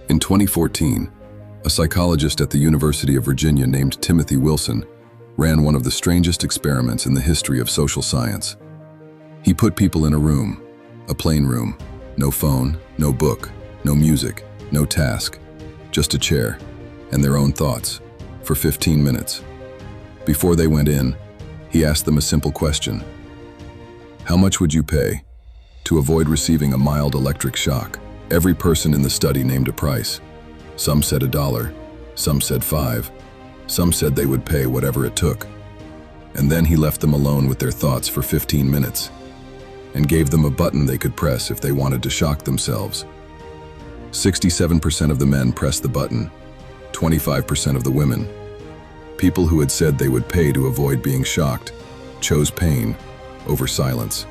In 2014, a psychologist at the University of Virginia named Timothy Wilson ran one of the strangest experiments in the history of social science. He put people in a room, a plain room, no phone, no book, no music, no task, just a chair and their own thoughts for 15 minutes. Before they went in, he asked them a simple question. How much would you pay to avoid receiving a mild electric shock? Every person in the study named a price. Some said $1, some said $5, some said they would pay whatever it took. And then he left them alone with their thoughts for 15 minutes and gave them a button they could press if they wanted to shock themselves. 67% of the men pressed the button, 25% of the women. People who had said they would pay to avoid being shocked chose pain over silence.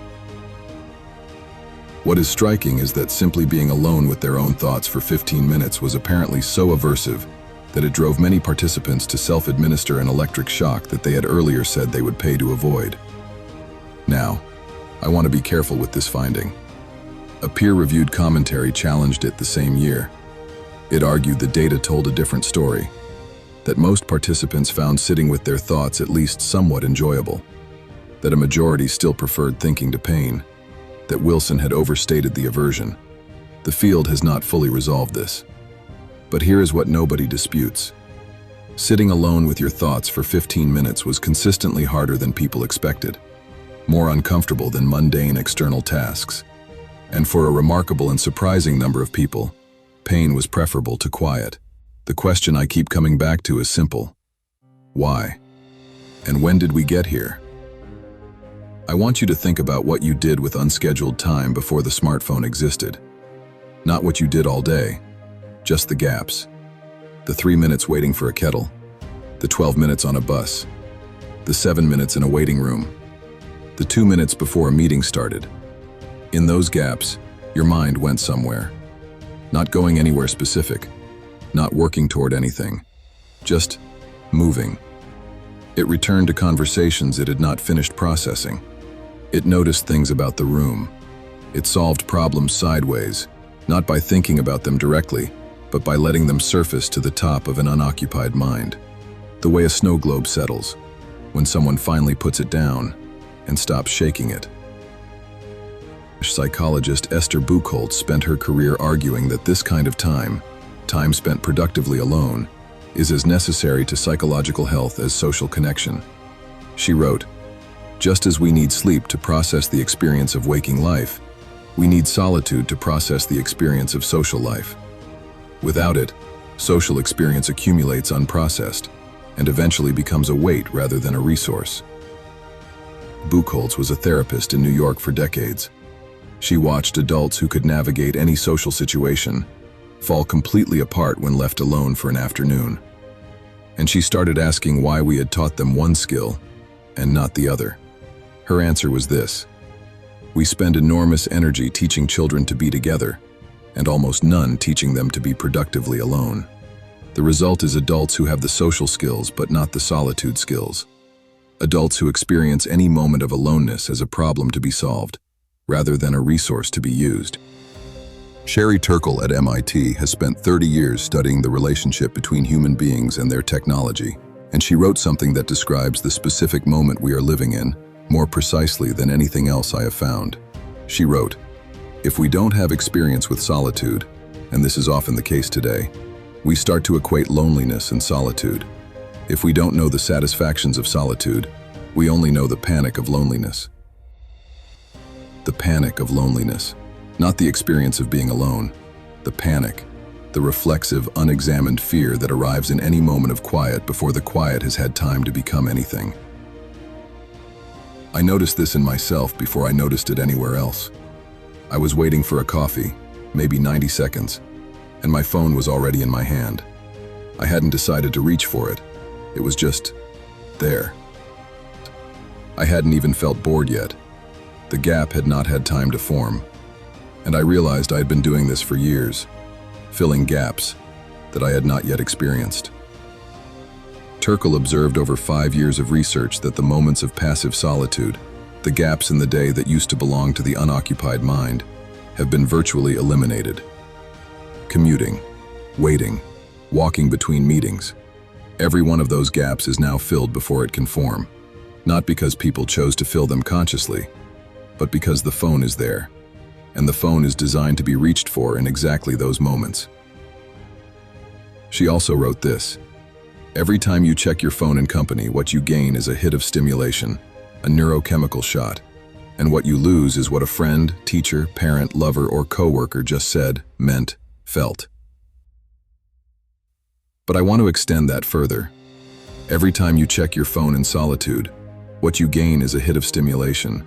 What is striking is that simply being alone with their own thoughts for 15 minutes was apparently so aversive that it drove many participants to self-administer an electric shock that they had earlier said they would pay to avoid. Now, I want to be careful with this finding. A peer-reviewed commentary challenged it the same year. It argued the data told a different story, that most participants found sitting with their thoughts at least somewhat enjoyable, that a majority still preferred thinking to pain, that Wilson had overstated the aversion. The field has not fully resolved this. But here is what nobody disputes. Sitting alone with your thoughts for 15 minutes was consistently harder than people expected, more uncomfortable than mundane external tasks. And for a remarkable and surprising number of people, pain was preferable to quiet. The question I keep coming back to is simple. Why? And when did we get here? I want you to think about what you did with unscheduled time before the smartphone existed. Not what you did all day, just the gaps. The 3 minutes waiting for a kettle, the 12 minutes on a bus, the 7 minutes in a waiting room, the 2 minutes before a meeting started. In those gaps, your mind went somewhere. Not going anywhere specific, not working toward anything, just moving. It returned to conversations it had not finished processing. It noticed things about the room. It solved problems sideways, not by thinking about them directly, but by letting them surface to the top of an unoccupied mind. The way a snow globe settles, when someone finally puts it down and stops shaking it. Psychologist Esther Buchholz spent her career arguing that this kind of time spent productively alone, is as necessary to psychological health as social connection. She wrote, "Just as we need sleep to process the experience of waking life, we need solitude to process the experience of social life. Without it, social experience accumulates unprocessed and eventually becomes a weight rather than a resource." Buchholz was a therapist in New York for decades. She watched adults who could navigate any social situation fall completely apart when left alone for an afternoon. And she started asking why we had taught them one skill and not the other. Her answer was this: we spend enormous energy teaching children to be together, and almost none teaching them to be productively alone. The result is adults who have the social skills but not the solitude skills. Adults who experience any moment of aloneness as a problem to be solved, rather than a resource to be used. Sherry Turkle at MIT has spent 30 years studying the relationship between human beings and their technology, and she wrote something that describes the specific moment we are living in more precisely than anything else I have found. She wrote, "If we don't have experience with solitude, and this is often the case today, we start to equate loneliness and solitude. If we don't know the satisfactions of solitude, we only know the panic of loneliness." The panic of loneliness, not the experience of being alone. The panic, the reflexive, unexamined fear that arrives in any moment of quiet before the quiet has had time to become anything. I noticed this in myself before I noticed it anywhere else. I was waiting for a coffee, maybe 90 seconds, and my phone was already in my hand. I hadn't decided to reach for it. It was just there. I hadn't even felt bored yet. The gap had not had time to form, and I realized I had been doing this for years, filling gaps that I had not yet experienced. Turkle observed over 5 years of research that the moments of passive solitude, the gaps in the day that used to belong to the unoccupied mind, have been virtually eliminated. Commuting, waiting, walking between meetings. Every one of those gaps is now filled before it can form, not because people chose to fill them consciously, but because the phone is there, and the phone is designed to be reached for in exactly those moments. She also wrote this: "Every time you check your phone in company, what you gain is a hit of stimulation, a neurochemical shot, and what you lose is what a friend, teacher, parent, lover, or coworker just said, meant, felt." But I want to extend that further. Every time you check your phone in solitude, what you gain is a hit of stimulation,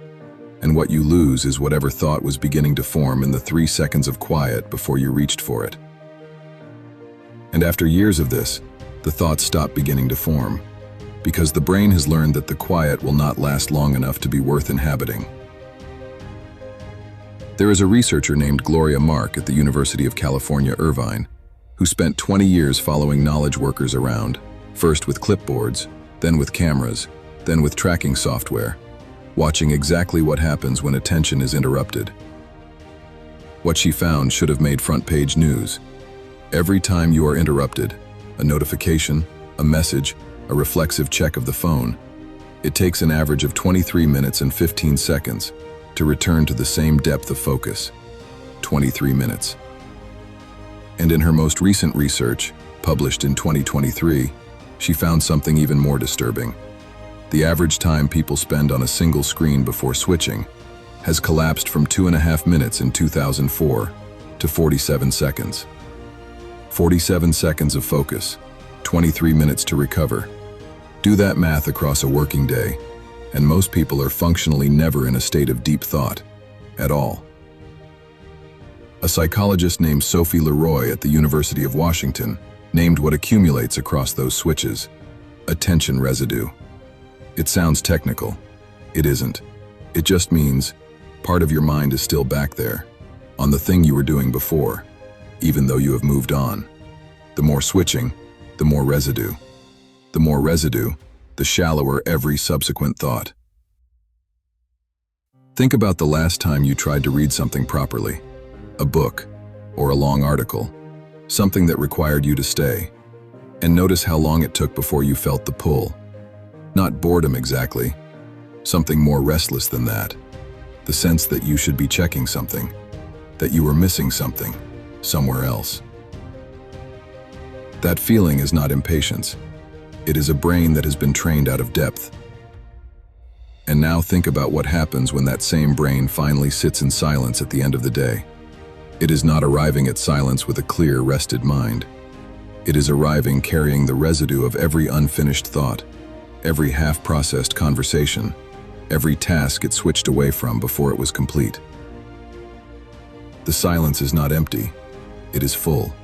and what you lose is whatever thought was beginning to form in the 3 seconds of quiet before you reached for it. And after years of this, the thoughts stop beginning to form, because the brain has learned that the quiet will not last long enough to be worth inhabiting. There is a researcher named Gloria Mark at the University of California, Irvine, who spent 20 years following knowledge workers around, first with clipboards, then with cameras, then with tracking software, watching exactly what happens when attention is interrupted. What she found should have made front-page news. Every time you are interrupted, a notification, a message, a reflexive check of the phone, it takes an average of 23 minutes and 15 seconds to return to the same depth of focus. 23 minutes. And in her most recent research, published in 2023, she found something even more disturbing. The average time people spend on a single screen before switching has collapsed from 2.5 minutes in 2004 to 47 seconds. 47 seconds of focus, 23 minutes to recover. Do that math across a working day, and most people are functionally never in a state of deep thought, at all. A psychologist named Sophie Leroy at the University of Washington named what accumulates across those switches attention residue. It sounds technical. It isn't. It just means part of your mind is still back there, on the thing you were doing before, even though you have moved on. The more switching, the more residue. The more residue, the shallower every subsequent thought. Think about the last time you tried to read something properly, a book, or a long article, something that required you to stay, and notice how long it took before you felt the pull. Not boredom exactly, something more restless than that. The sense that you should be checking something, that you were missing something, somewhere else. That feeling is not impatience. It is a brain that has been trained out of depth. And now think about what happens when that same brain finally sits in silence at the end of the day. It is not arriving at silence with a clear, rested mind. It is arriving carrying the residue of every unfinished thought, every half-processed conversation, every task it switched away from before it was complete. The silence is not empty. It is full.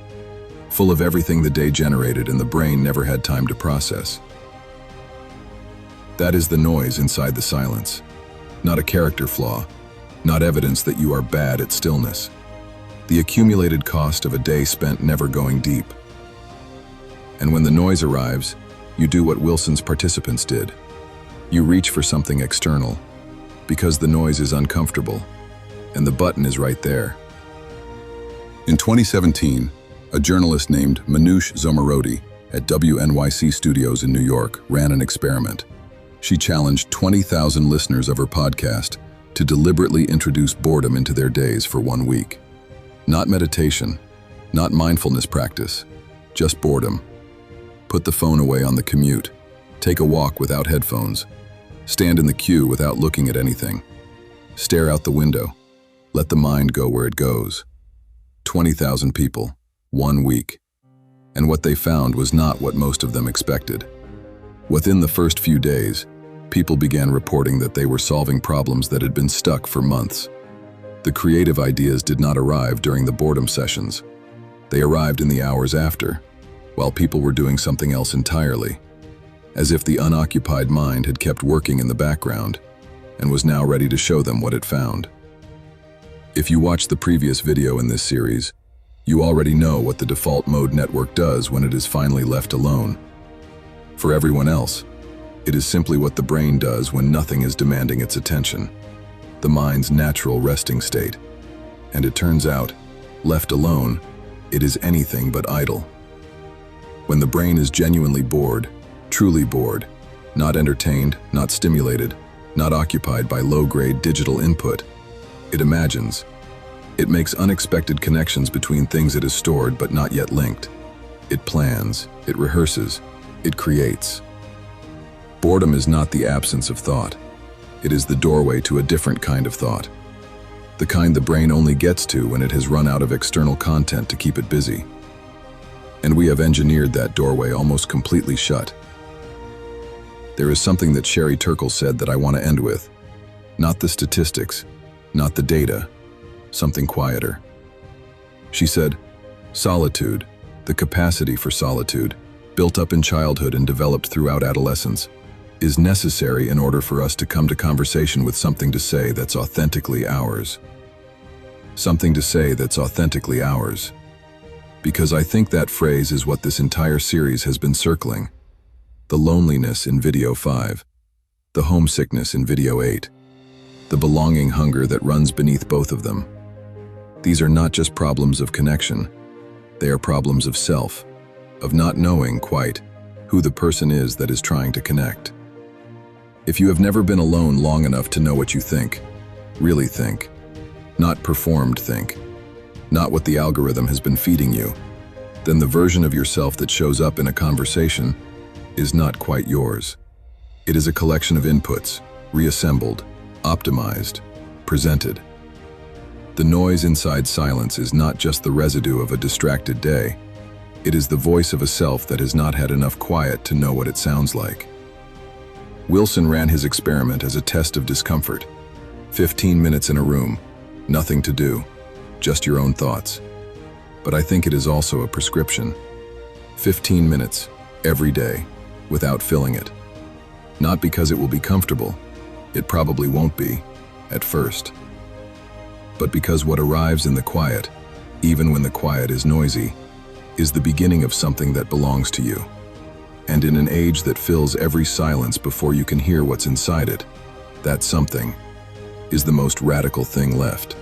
Full of everything the day generated and the brain never had time to process. That is the noise inside the silence. Not a character flaw, not evidence that you are bad at stillness. The accumulated cost of a day spent never going deep. And when the noise arrives, you do what Wilson's participants did. You reach for something external, because the noise is uncomfortable, and the button is right there. In 2017, a journalist named Manoush Zomorodi at WNYC Studios in New York ran an experiment. She challenged 20,000 listeners of her podcast to deliberately introduce boredom into their days for 1 week. Not meditation, not mindfulness practice, just boredom. Put the phone away on the commute. Take a walk without headphones. Stand in the queue without looking at anything. Stare out the window. Let the mind go where it goes. 20,000 people, 1 week. And what they found was not what most of them expected. Within the first few days, people began reporting that they were solving problems that had been stuck for months. The creative ideas did not arrive during the boredom sessions. They arrived in the hours after, while people were doing something else entirely, as if the unoccupied mind had kept working in the background and was now ready to show them what it found. If you watched the previous video in this series, you already know what the default mode network does when it is finally left alone. For everyone else, it is simply what the brain does when nothing is demanding its attention, the mind's natural resting state. And it turns out, left alone, it is anything but idle. When the brain is genuinely bored, truly bored, not entertained, not stimulated, not occupied by low-grade digital input, it imagines. It makes unexpected connections between things it has stored but not yet linked. It plans, it rehearses, it creates. Boredom is not the absence of thought. It is the doorway to a different kind of thought. The kind the brain only gets to when it has run out of external content to keep it busy. And we have engineered that doorway almost completely shut. There is something that Turkle said that I want to end with. Not the statistics, not the data, something quieter. She said, solitude, the capacity for solitude, built up in childhood and developed throughout adolescence, is necessary in order for us to come to conversation with something to say that's authentically ours. Something to say that's authentically ours. Because I think that phrase is what this entire series has been circling. The loneliness in video 5, the homesickness in video 8, the belonging hunger that runs beneath both of them. These are not just problems of connection, they are problems of self, of not knowing quite who the person is that is trying to connect. If you have never been alone long enough to know what you think, really think, not performed think, not what the algorithm has been feeding you, then the version of yourself that shows up in a conversation is not quite yours. It is a collection of inputs, reassembled, optimized, presented. The noise inside silence is not just the residue of a distracted day. It is the voice of a self that has not had enough quiet to know what it sounds like. Wilson ran his experiment as a test of discomfort. 15 minutes in a room, nothing to do, just your own thoughts. But I think it is also a prescription. 15 minutes, every day, without filling it. Not because it will be comfortable, it probably won't be, at first. But because what arrives in the quiet, even when the quiet is noisy, is the beginning of something that belongs to you. And in an age that fills every silence before you can hear what's inside it, that something is the most radical thing left.